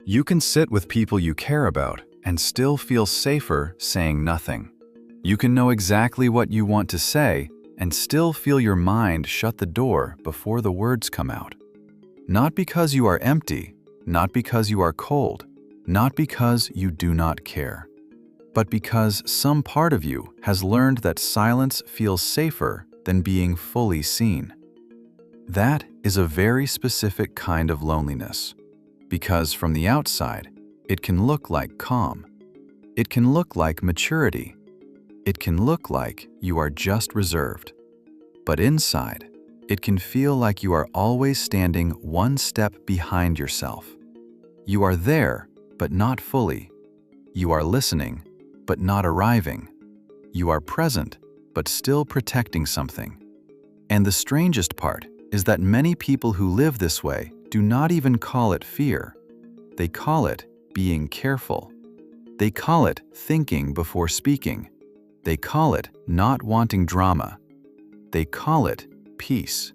You can sit with people you care about and still feel safer saying nothing. You can know exactly what you want to say and still feel your mind shut the door before the words come out. Not because you are empty, not because you are cold, not because you do not care, but because some part of you has learned that silence feels safer than being fully seen. That is a very specific kind of loneliness, because from the outside, it can look like calm. It can look like maturity. It can look like you are just reserved. But inside, it can feel like you are always standing one step behind yourself. You are there, but not fully. You are listening, but not arriving. You are present, but still protecting something. And the strangest part is that many people who live this way do not even call it fear. They call it being careful. They call it thinking before speaking. They call it not wanting drama. They call it peace.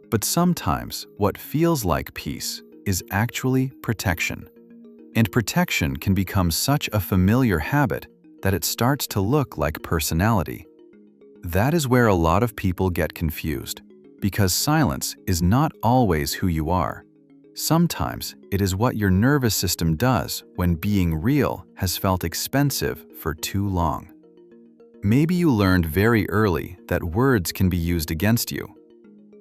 But sometimes what feels like peace is actually protection. And protection can become such a familiar habit that it starts to look like personality. That is where a lot of people get confused, because silence is not always who you are. Sometimes it is what your nervous system does when being real has felt expensive for too long. Maybe you learned very early that words can be used against you.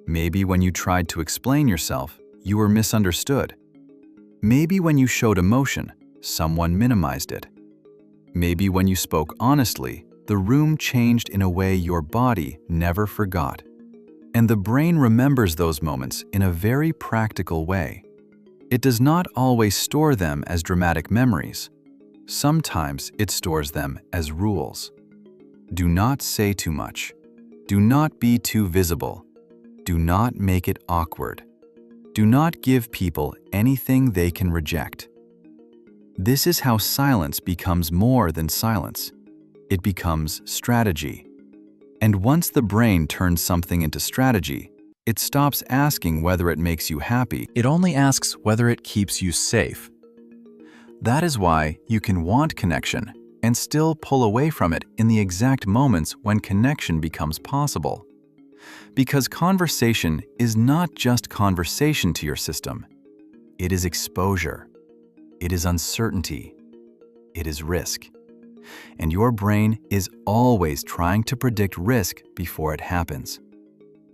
Maybe when you tried to explain yourself, you were misunderstood. Maybe when you showed emotion, someone minimized it. Maybe when you spoke honestly, the room changed in a way your body never forgot. And the brain remembers those moments in a very practical way. It does not always store them as dramatic memories. Sometimes it stores them as rules. Do not say too much. Do not be too visible. Do not make it awkward. Do not give people anything they can reject. This is how silence becomes more than silence. It becomes strategy. And once the brain turns something into strategy, it stops asking whether it makes you happy. It only asks whether it keeps you safe. That is why you can want connection and still pull away from it in the exact moments when connection becomes possible. Because conversation is not just conversation to your system. It is exposure. It is uncertainty. It is risk. And your brain is always trying to predict risk before it happens.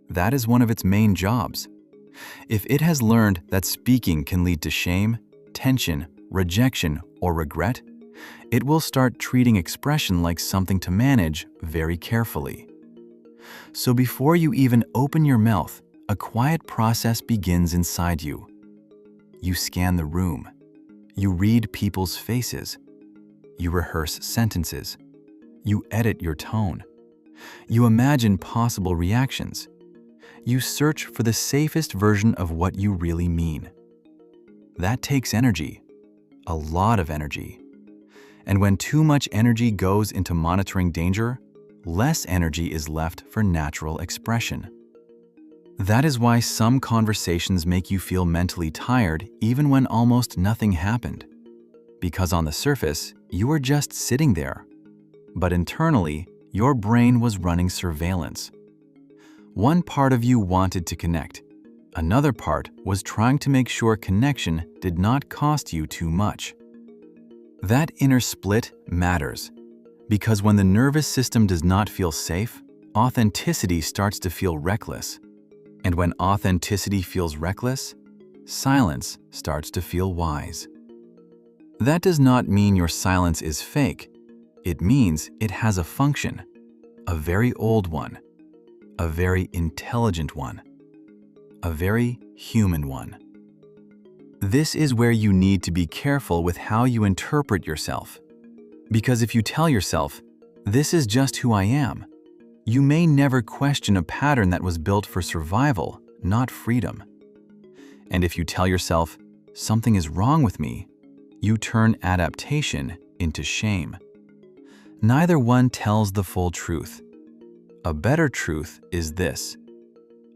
That is one of its main jobs. If it has learned that speaking can lead to shame, tension, rejection, or regret, it will start treating expression like something to manage very carefully. So before you even open your mouth, a quiet process begins inside you. You scan the room. You read people's faces. You rehearse sentences. You edit your tone. You imagine possible reactions. You search for the safest version of what you really mean. That takes energy, a lot of energy. And when too much energy goes into monitoring danger, less energy is left for natural expression. That is why some conversations make you feel mentally tired even when almost nothing happened. Because on the surface, you were just sitting there. But internally, your brain was running surveillance. One part of you wanted to connect. Another part was trying to make sure connection did not cost you too much. That inner split matters, because when the nervous system does not feel safe, authenticity starts to feel reckless. And when authenticity feels reckless, silence starts to feel wise. That does not mean your silence is fake. It means it has a function, a very old one, a very intelligent one, a very human one. This is where you need to be careful with how you interpret yourself. Because if you tell yourself, "This is just who I am," you may never question a pattern that was built for survival, not freedom. And if you tell yourself, "Something is wrong with me," you turn adaptation into shame. Neither one tells the full truth. A better truth is this: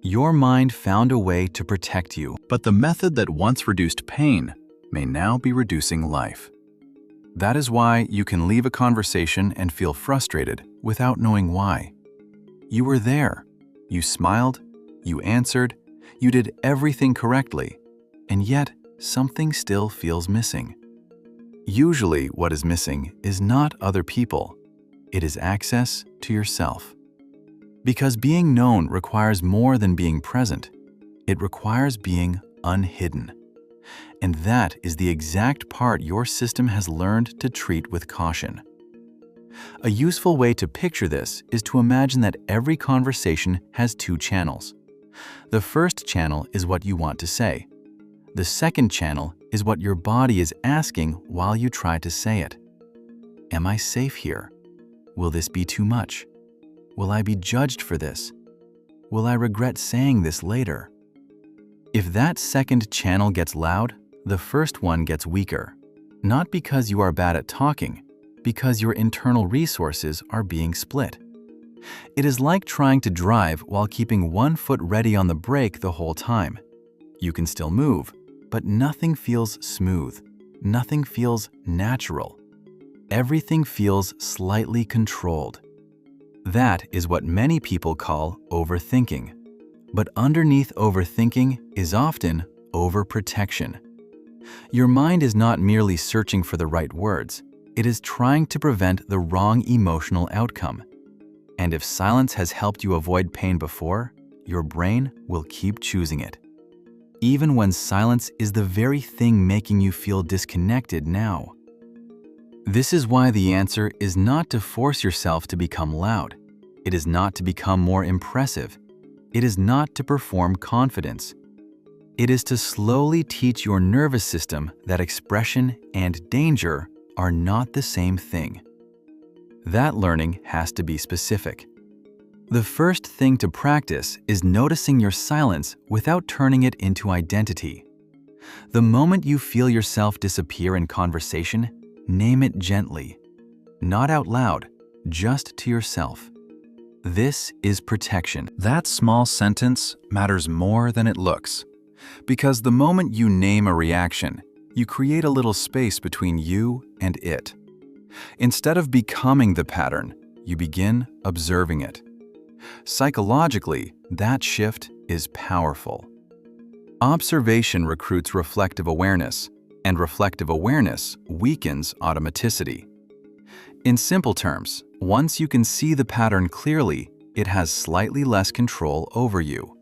your mind found a way to protect you, but the method that once reduced pain may now be reducing life. That is why you can leave a conversation and feel frustrated without knowing why. You were there. You smiled. You answered. You did everything correctly. And yet, something still feels missing. Usually, what is missing is not other people. It is access to yourself. Because being known requires more than being present. It requires being unhidden. And that is the exact part your system has learned to treat with caution. A useful way to picture this is to imagine that every conversation has two channels. The first channel is what you want to say. The second channel is what your body is asking while you try to say it. Am I safe here? Will this be too much? Will I be judged for this? Will I regret saying this later? If that second channel gets loud, the first one gets weaker. Not because you are bad at talking, because your internal resources are being split. It is like trying to drive while keeping one foot ready on the brake the whole time. You can still move, but nothing feels smooth. Nothing feels natural. Everything feels slightly controlled. That is what many people call overthinking. But underneath overthinking is often overprotection. Your mind is not merely searching for the right words. It is trying to prevent the wrong emotional outcome. And if silence has helped you avoid pain before, your brain will keep choosing it. Even when silence is the very thing making you feel disconnected now. This is why the answer is not to force yourself to become loud. It is not to become more impressive. It is not to perform confidence. It is to slowly teach your nervous system that expression and danger are not the same thing. That learning has to be specific. The first thing to practice is noticing your silence without turning it into identity. The moment you feel yourself disappear in conversation, name it gently. Not out loud, just to yourself. This is protection. That small sentence matters more than it looks. Because the moment you name a reaction, you create a little space between you and it. Instead of becoming the pattern, you begin observing it. Psychologically, that shift is powerful. Observation recruits reflective awareness, and reflective awareness weakens automaticity. In simple terms, once you can see the pattern clearly, it has slightly less control over you.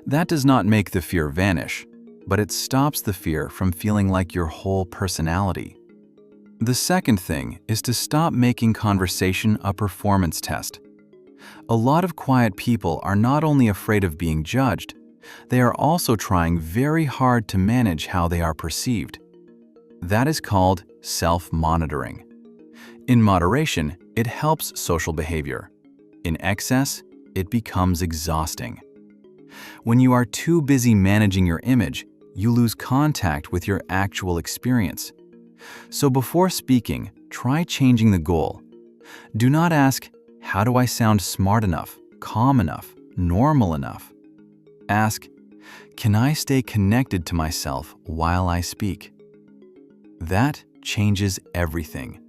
That does not make the fear vanish, but it stops the fear from feeling like your whole personality. The second thing is to stop making conversation a performance test. A lot of quiet people are not only afraid of being judged, they are also trying very hard to manage how they are perceived. That is called self-monitoring. In moderation, it helps social behavior. In excess, it becomes exhausting. When you are too busy managing your image, you lose contact with your actual experience. So before speaking, try changing the goal. Do not ask, how do I sound smart enough, calm enough, normal enough? Ask, can I stay connected to myself while I speak? That changes everything,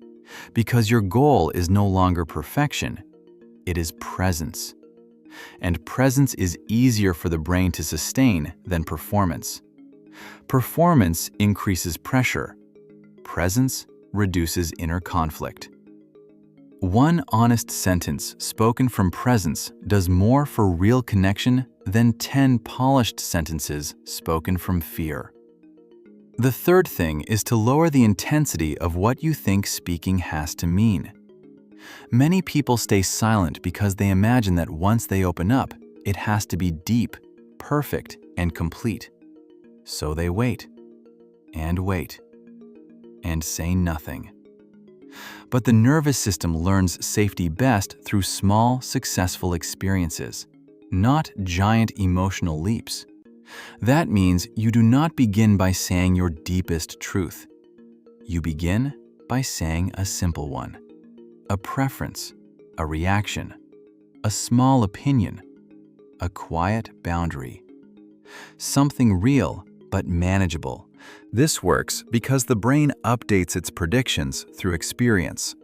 because your goal is no longer perfection, it is presence. And presence is easier for the brain to sustain than performance. Performance increases pressure. Presence reduces inner conflict. One honest sentence spoken from presence does more for real connection than 10 polished sentences spoken from fear. The third thing is to lower the intensity of what you think speaking has to mean. Many people stay silent because they imagine that once they open up, it has to be deep, perfect, and complete. So they wait, and say nothing. But the nervous system learns safety best through small, successful experiences, not giant emotional leaps. That means you do not begin by saying your deepest truth. You begin by saying a simple one. A preference, a reaction, a small opinion, a quiet boundary. Something real but manageable This works because the brain updates its predictions through experience.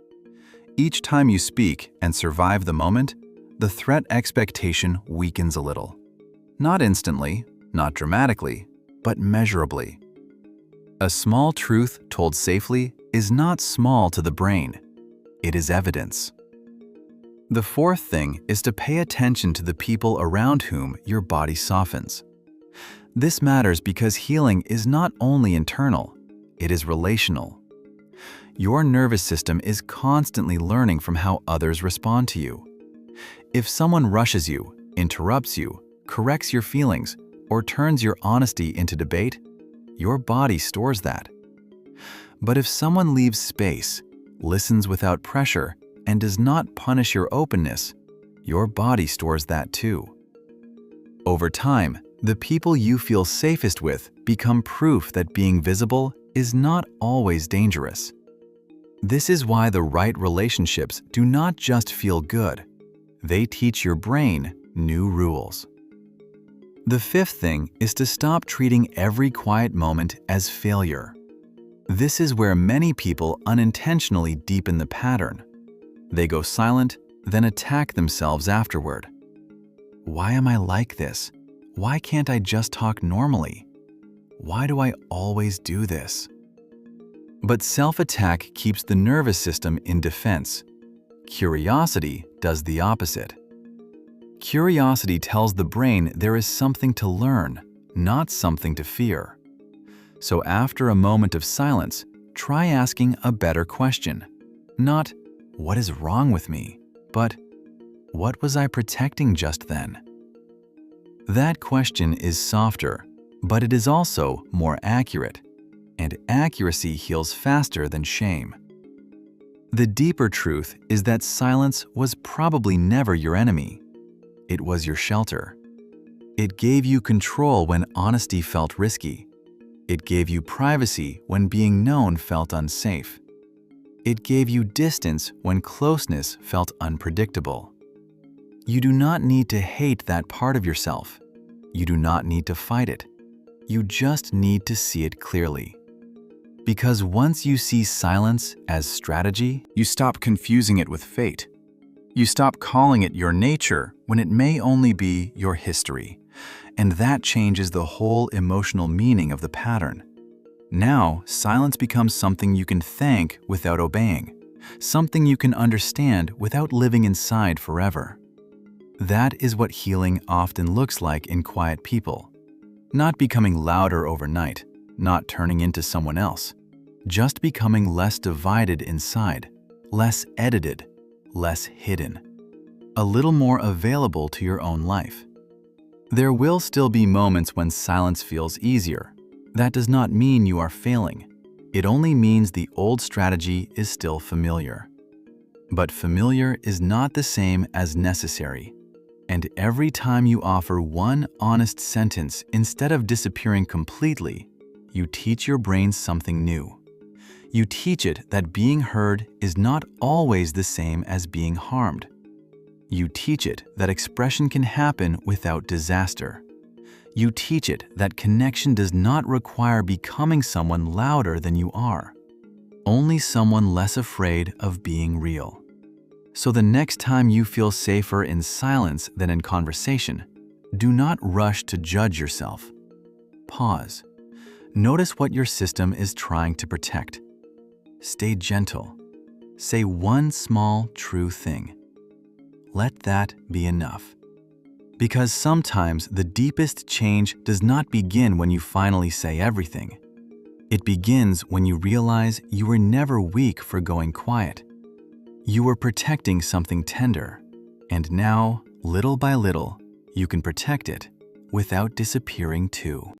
Each time you speak and survive the moment, the threat expectation weakens a little. Not instantly, not dramatically, but measurably. A small truth told safely is not small to the brain. It is evidence. The fourth thing is to pay attention to the people around whom your body softens. This matters because healing is not only internal, it is relational. Your nervous system is constantly learning from how others respond to you. If someone rushes you, interrupts you, corrects your feelings, or turns your honesty into debate, your body stores that. But if someone leaves space, listens without pressure, and does not punish your openness, your body stores that too. Over time, the people you feel safest with become proof that being visible is not always dangerous. This is why the right relationships do not just feel good. They teach your brain new rules. The fifth thing is to stop treating every quiet moment as failure. This is where many people unintentionally deepen the pattern. They go silent, then attack themselves afterward. Why am I like this? Why can't I just talk normally? Why do I always do this? But self-attack keeps the nervous system in defense. Curiosity does the opposite. Curiosity tells the brain there is something to learn, not something to fear. So after a moment of silence, try asking a better question. Not, "What is wrong with me?" but, "What was I protecting just then?" That question is softer, but it is also more accurate, and accuracy heals faster than shame. The deeper truth is that silence was probably never your enemy. It was your shelter. It gave you control when honesty felt risky. It gave you privacy when being known felt unsafe. It gave you distance when closeness felt unpredictable. You do not need to hate that part of yourself. You do not need to fight it. You just need to see it clearly. Because once you see silence as strategy, you stop confusing it with fate. You stop calling it your nature when it may only be your history. And that changes the whole emotional meaning of the pattern. Now, silence becomes something you can thank without obeying, something you can understand without living inside forever. That is what healing often looks like in quiet people. Not becoming louder overnight, not turning into someone else, just becoming less divided inside, less edited, less hidden, a little more available to your own life. There will still be moments when silence feels easier. That does not mean you are failing. It only means the old strategy is still familiar. But familiar is not the same as necessary. And every time you offer one honest sentence instead of disappearing completely, you teach your brain something new. You teach it that being heard is not always the same as being harmed. You teach it that expression can happen without disaster. You teach it that connection does not require becoming someone louder than you are, only someone less afraid of being real. So the next time you feel safer in silence than in conversation, do not rush to judge yourself. Pause. Notice what your system is trying to protect. Stay gentle. Say one small, true thing. Let that be enough. Because sometimes the deepest change does not begin when you finally say everything. It begins when you realize you were never weak for going quiet. You were protecting something tender, and now, little by little, you can protect it without disappearing too.